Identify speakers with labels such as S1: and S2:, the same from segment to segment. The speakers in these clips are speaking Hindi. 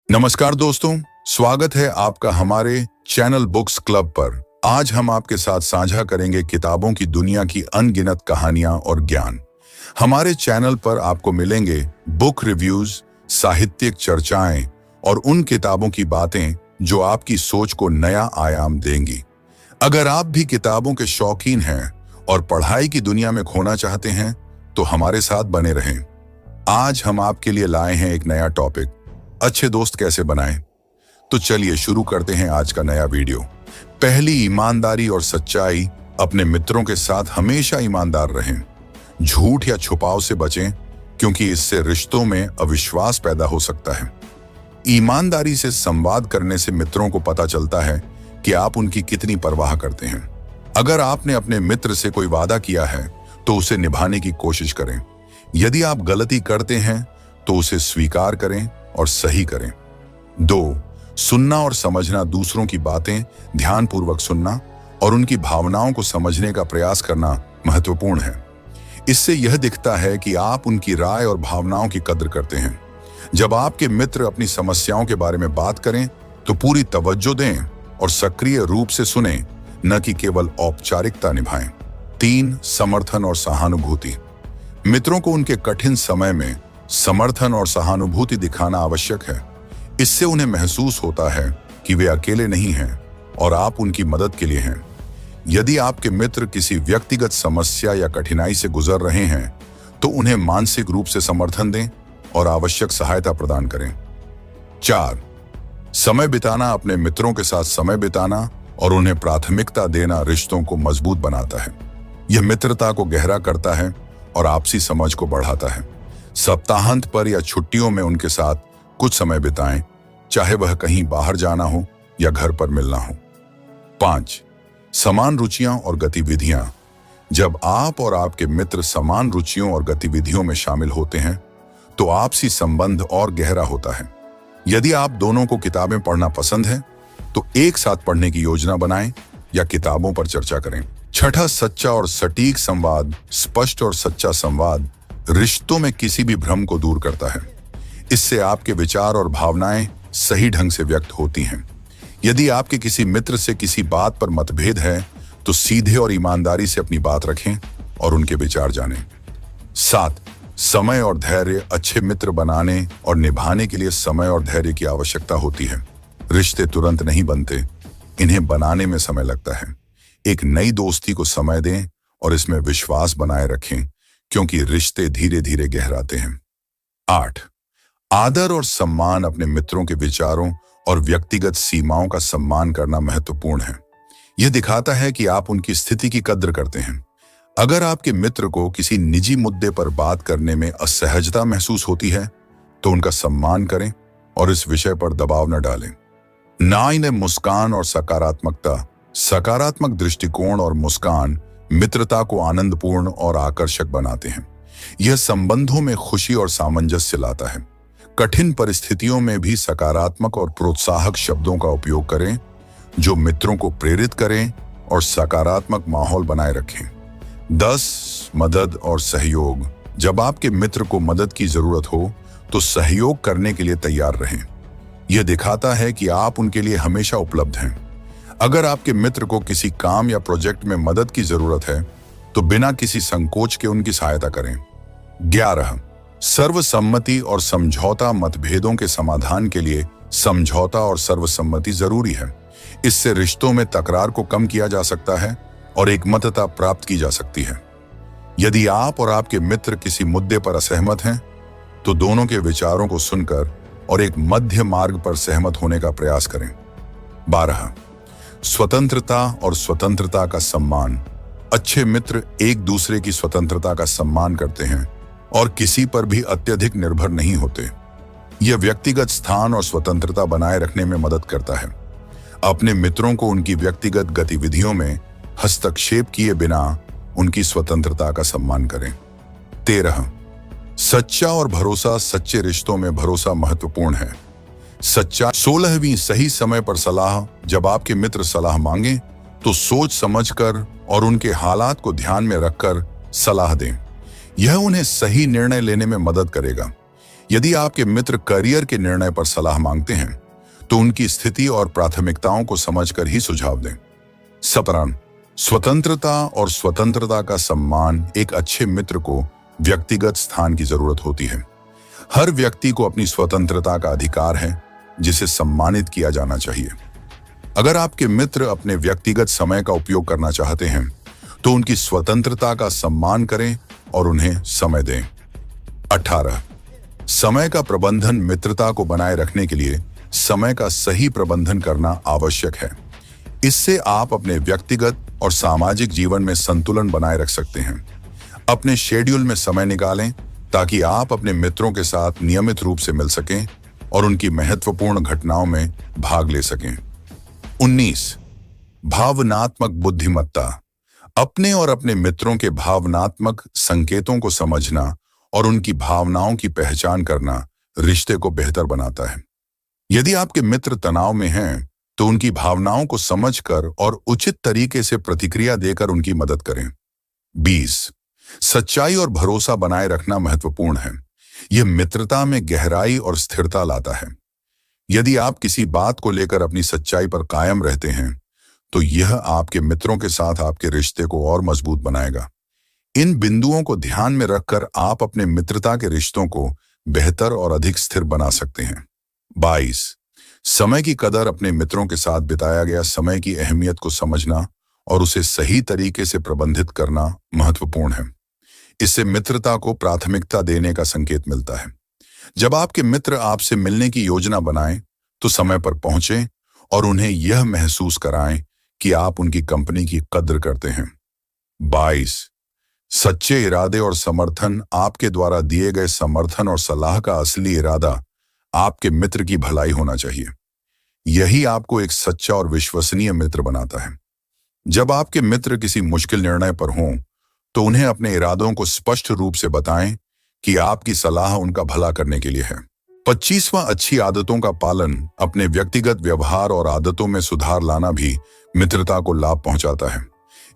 S1: नमस्कार दोस्तों, स्वागत है आपका हमारे चैनल बुक्स क्लब पर। आज हम आपके साथ साझा करेंगे किताबों की दुनिया की अनगिनत कहानियां और ज्ञान। हमारे चैनल पर आपको मिलेंगे बुक रिव्यूज, साहित्यिक चर्चाएं और उन किताबों की बातें जो आपकी सोच को नया आयाम देंगी। अगर आप भी किताबों के शौकीन हैं और पढ़ाई की दुनिया में खोना चाहते हैं तो हमारे साथ बने रहें। आज हम आपके लिए लाए हैं एक नया टॉपिक, अच्छे दोस्त कैसे बनाएं। तो चलिए शुरू करते हैं आज का नया वीडियो। पहली, ईमानदारी और सच्चाई। अपने मित्रों के साथ हमेशा ईमानदार रहें। झूठ या छुपाव से बचें क्योंकि इससे रिश्तों में अविश्वास पैदा हो सकता है। ईमानदारी से संवाद करने से मित्रों को पता चलता है कि आप उनकी कितनी परवाह करते हैं। अगर आपने अपने मित्र से कोई वादा किया है तो उसे निभाने की कोशिश करें। यदि आप गलती करते हैं तो उसे स्वीकार करें और सही करें। 2, सुनना और समझना। दूसरों की बातें ध्यानपूर्वक सुनना और उनकी भावनाओं को समझने का प्रयास करना महत्वपूर्ण है। इससे यह दिखता है कि आप उनकी राय और भावनाओं की कद्र करते हैं। जब आपके मित्र अपनी समस्याओं के बारे में बात करें तो पूरी तवज्जो दें और सक्रिय रूप से सुनें, न कि केवल औपचारिकता निभाएं। 3, समर्थन और सहानुभूति। मित्रों को उनके कठिन समय में समर्थन और सहानुभूति दिखाना आवश्यक है। इससे उन्हें महसूस होता है कि वे अकेले नहीं हैं और आप उनकी मदद के लिए हैं। यदि आपके मित्र किसी व्यक्तिगत समस्या या कठिनाई से गुजर रहे हैं तो उन्हें मानसिक रूप से समर्थन दें और आवश्यक सहायता प्रदान करें। 4, समय बिताना। अपने मित्रों के साथ समय बिताना और उन्हें प्राथमिकता देना रिश्तों को मजबूत बनाता है। यह मित्रता को गहरा करता है और आपसी समझ को बढ़ाता है। सप्ताहांत पर या छुट्टियों में उनके साथ कुछ समय बिताएं, चाहे वह कहीं बाहर जाना हो या घर पर मिलना हो। 5, समान रुचियां और गतिविधियां। जब आप और आपके मित्र समान रुचियों और गतिविधियों में शामिल होते हैं तो आपसी संबंध और गहरा होता है। यदि आप दोनों को किताबें पढ़ना पसंद है तो एक साथ पढ़ने की योजना बनाएं या किताबों पर चर्चा करें। 6, सच्चा और सटीक संवाद। स्पष्ट और सच्चा संवाद रिश्तों में किसी भी भ्रम को दूर करता है। इससे आपके विचार और भावनाएं सही ढंग से व्यक्त होती हैं। यदि आपके किसी मित्र से किसी बात पर मतभेद है तो सीधे और ईमानदारी से अपनी बात रखें और उनके विचार जानें। 7, समय और धैर्य। अच्छे मित्र बनाने और निभाने के लिए समय और धैर्य की आवश्यकता होती है। रिश्ते तुरंत नहीं बनते, इन्हें बनाने में समय लगता है। एक नई दोस्ती को समय दें और इसमें विश्वास बनाए रखें क्योंकि रिश्ते धीरे धीरे गहराते हैं। 8, आदर और सम्मान। अपने मित्रों के विचारों और व्यक्तिगत सीमाओं का सम्मान करना महत्वपूर्ण है। यह दिखाता है कि आप उनकी स्थिति की कद्र करते हैं। अगर आपके मित्र को किसी निजी मुद्दे पर बात करने में असहजता महसूस होती है तो उनका सम्मान करें और इस विषय पर दबाव न डालें। 9, मुस्कान और सकारात्मकता। सकारात्मक दृष्टिकोण और मुस्कान मित्रता को आनंदपूर्ण और आकर्षक बनाते हैं। यह संबंधों में खुशी और सामंजस्य लाता है। कठिन परिस्थितियों में भी सकारात्मक और प्रोत्साहक शब्दों का उपयोग करें जो मित्रों को प्रेरित करें और सकारात्मक माहौल बनाए रखें। 10, मदद और सहयोग। जब आपके मित्र को मदद की जरूरत हो तो सहयोग करने के लिए तैयार रहें। यह दिखाता है कि आप उनके लिए हमेशा उपलब्ध हैं। अगर आपके मित्र को किसी काम या प्रोजेक्ट में मदद की जरूरत है तो बिना किसी संकोच के उनकी सहायता करें। 11, सर्वसम्मति और समझौता। मतभेदों के समाधान के लिए समझौता और सर्वसम्मति जरूरी है। इससे रिश्तों में तकरार को कम किया जा सकता है और एकमतता प्राप्त की जा सकती है। यदि आप और आपके मित्र किसी मुद्दे पर असहमत हैं तो दोनों के विचारों को सुनकर और एक मध्य मार्ग पर सहमत होने का प्रयास करें। 12, स्वतंत्रता और स्वतंत्रता का सम्मान। अच्छे मित्र एक दूसरे की स्वतंत्रता का सम्मान करते हैं और किसी पर भी अत्यधिक निर्भर नहीं होते। यह व्यक्तिगत स्थान और स्वतंत्रता बनाए रखने में मदद करता है। अपने मित्रों को उनकी व्यक्तिगत गतिविधियों में हस्तक्षेप किए बिना उनकी स्वतंत्रता का सम्मान करें। 13, सच्चा और भरोसा। सच्चे रिश्तों में भरोसा महत्वपूर्ण है। सच्चा। 16वीं, सही समय पर सलाह। जब आपके मित्र सलाह मांगे तो सोच समझकर और उनके हालात को ध्यान में रखकर सलाह दें। यह उन्हें सही निर्णय लेने में मदद करेगा। यदि आपके मित्र करियर के निर्णय पर सलाह मांगते हैं तो उनकी स्थिति और प्राथमिकताओं को समझकर ही सुझाव दें। 17 स्वतंत्रता और स्वतंत्रता का सम्मान। एक अच्छे मित्र को व्यक्तिगत स्थान की जरूरत होती है। हर व्यक्ति को अपनी स्वतंत्रता का अधिकार है जिसे सम्मानित किया जाना चाहिए। अगर आपके मित्र अपने व्यक्तिगत समय का उपयोग करना चाहते हैं तो उनकी स्वतंत्रता का सम्मान करें और उन्हें समय दें। 18 समय का प्रबंधन। मित्रता को बनाए रखने के लिए समय का सही प्रबंधन करना आवश्यक है। इससे आप अपने व्यक्तिगत और सामाजिक जीवन में संतुलन बनाए रख सकते हैं। अपने शेड्यूल में समय निकालें ताकि आप अपने मित्रों के साथ नियमित रूप से मिल सकें और उनकी महत्वपूर्ण घटनाओं में भाग ले सकें। 19 भावनात्मक बुद्धिमत्ता। अपने और अपने मित्रों के भावनात्मक संकेतों को समझना और उनकी भावनाओं की पहचान करना रिश्ते को बेहतर बनाता है। यदि आपके मित्र तनाव में हैं, तो उनकी भावनाओं को समझकर और उचित तरीके से प्रतिक्रिया देकर उनकी मदद करें। 20 सच्चाई और भरोसा बनाए रखना महत्वपूर्ण है। यह मित्रता में गहराई और स्थिरता लाता है। यदि आप किसी बात को लेकर अपनी सच्चाई पर कायम रहते हैं तो यह आपके मित्रों के साथ आपके रिश्ते को और मजबूत बनाएगा। इन बिंदुओं को ध्यान में रखकर आप अपने मित्रता के रिश्तों को बेहतर और अधिक स्थिर बना सकते हैं। 22 समय की कदर। अपने मित्रों के साथ बिताया गया समय की अहमियत को समझना और उसे सही तरीके से प्रबंधित करना महत्वपूर्ण है। इससे मित्रता को प्राथमिकता देने का संकेत मिलता है। जब आपके मित्र आपसे मिलने की योजना बनाएं तो समय पर पहुंचें और उन्हें यह महसूस कराएं कि आप उनकी कंपनी की कद्र करते हैं। 22 सच्चे इरादे और समर्थन। आपके द्वारा दिए गए समर्थन और सलाह का असली इरादा आपके मित्र की भलाई होना चाहिए। यही आपको एक सच्चा और विश्वसनीय मित्र बनाता है। जब आपके मित्र किसी मुश्किल निर्णय पर हों तो उन्हें अपने इरादों को स्पष्ट रूप से बताएं कि आपकी सलाह उनका भला करने के लिए है। 25वां अच्छी आदतों का पालन। अपने व्यक्तिगत व्यवहार और आदतों में सुधार लाना भी मित्रता को लाभ पहुंचाता है।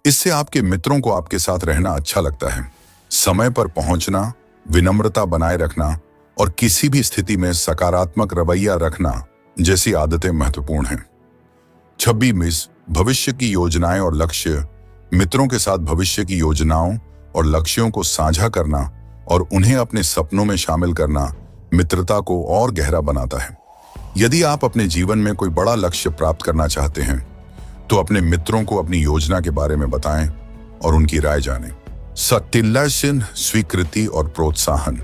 S1: इससे आपके मित्रों को आपके साथ रहना अच्छा लगता है। समय पर पहुंचना, विनम्रता बनाए रखना और किसी भी स्थिति में सकारात्मक रवैया रखना जैसी आदतें महत्वपूर्ण हैं। 26 भविष्य की योजनाएं और लक्ष्य। मित्रों के साथ भविष्य की योजनाओं और लक्ष्यों को साझा करना और उन्हें अपने सपनों में शामिल करना मित्रता को और गहरा बनाता है। यदि आप अपने जीवन में कोई बड़ा लक्ष्य प्राप्त करना चाहते हैं तो अपने मित्रों को अपनी योजना के बारे में बताएं और उनकी राय जानें। 27 स्वीकृति और प्रोत्साहन।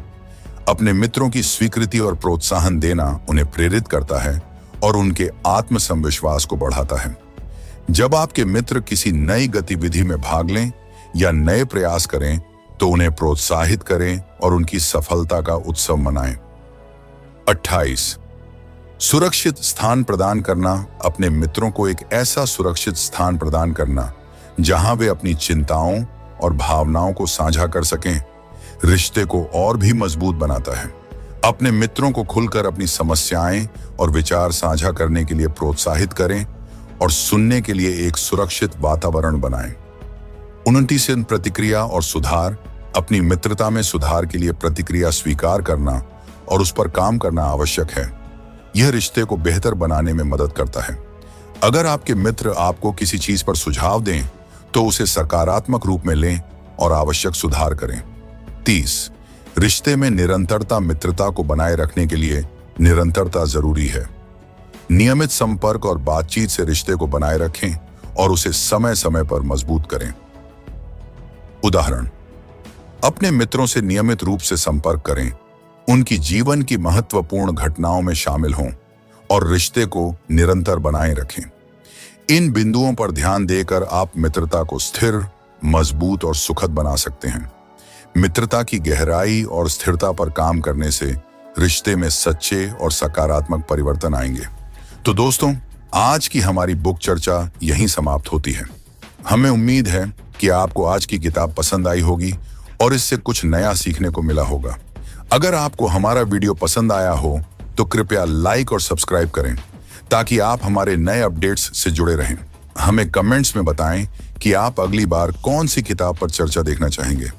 S1: अपने मित्रों की स्वीकृति और प्रोत्साहन देना उन्हें प्रेरित करता है और उनके आत्मसंविश्वास को बढ़ाता है। जब आपके मित्र किसी नई गतिविधि में भाग लें या नए प्रयास करें तो उन्हें प्रोत्साहित करें और उनकी सफलता का उत्सव मनाएं। 28 सुरक्षित स्थान प्रदान करना। अपने मित्रों को एक ऐसा सुरक्षित स्थान प्रदान करना जहां वे अपनी चिंताओं और भावनाओं को साझा कर सकें रिश्ते को और भी मजबूत बनाता है। अपने मित्रों को खुलकर अपनी समस्याएं और विचार साझा करने के लिए प्रोत्साहित करें और सुनने के लिए एक सुरक्षित वातावरण बनाएं। 29 प्रतिक्रिया और सुधार। अपनी मित्रता में सुधार के लिए प्रतिक्रिया स्वीकार करना और उस पर काम करना आवश्यक है। यह रिश्ते को बेहतर बनाने में मदद करता है। अगर आपके मित्र आपको किसी चीज पर सुझाव दें तो उसे सकारात्मक रूप में लें और आवश्यक सुधार करें। 30 रिश्ते में निरंतरता। मित्रता को बनाए रखने के लिए निरंतरता जरूरी है। नियमित संपर्क और बातचीत से रिश्ते को बनाए रखें और उसे समय समय पर मजबूत करें। उदाहरण, अपने मित्रों से नियमित रूप से संपर्क करें, उनकी जीवन की महत्वपूर्ण घटनाओं में शामिल हों और रिश्ते को निरंतर बनाए रखें। इन बिंदुओं पर ध्यान देकर आप मित्रता को स्थिर, मजबूत और सुखद बना सकते हैं। मित्रता की गहराई और स्थिरता पर काम करने से रिश्ते में सच्चे और सकारात्मक परिवर्तन आएंगे। तो दोस्तों, आज की हमारी बुक चर्चा यहीं समाप्त होती है। हमें उम्मीद है कि आपको आज की किताब पसंद आई होगी और इससे कुछ नया सीखने को मिला होगा। अगर आपको हमारा वीडियो पसंद आया हो तो कृपया लाइक और सब्सक्राइब करें ताकि आप हमारे नए अपडेट्स से जुड़े रहें। हमें कमेंट्स में बताएं कि आप अगली बार कौन सी किताब पर चर्चा देखना चाहेंगे।